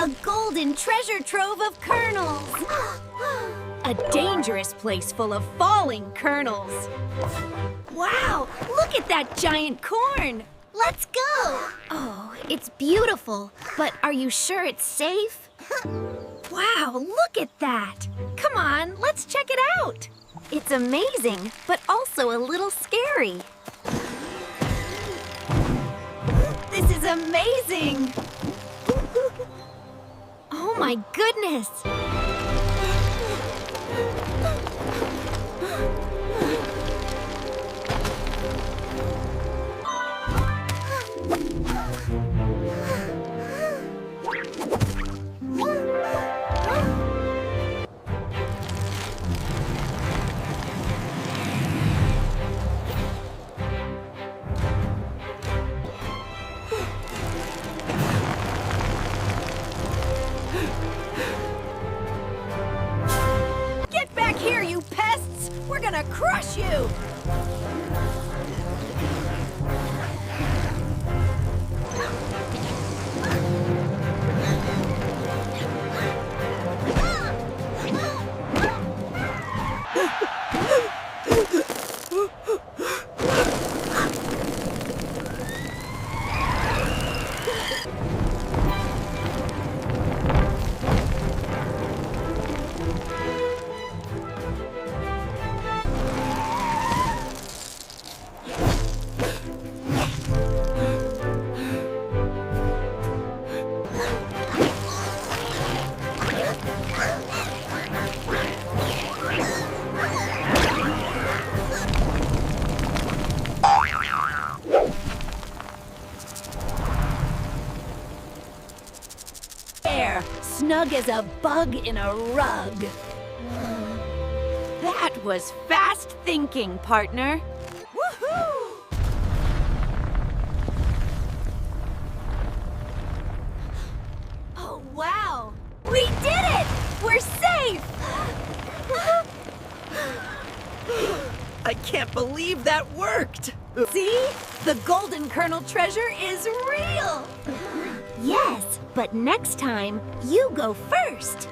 A golden treasure trove of kernels! A dangerous place full of falling kernels. Wow, look at that giant corn! Let's go! Oh, it's beautiful, but are you sure it's safe? Wow, look at that! Come on, let's check it out! It's amazing, but also a little scary. This is amazing! Oh my goodness! Get back here, you pests! We're gonna crush you! There, snug as a bug in a rug. That was fast thinking, partner. Woohoo! Oh, wow! We did it! We're safe! I can't believe that worked! See? The golden kernel treasure is real! Yes, but next time, you go first.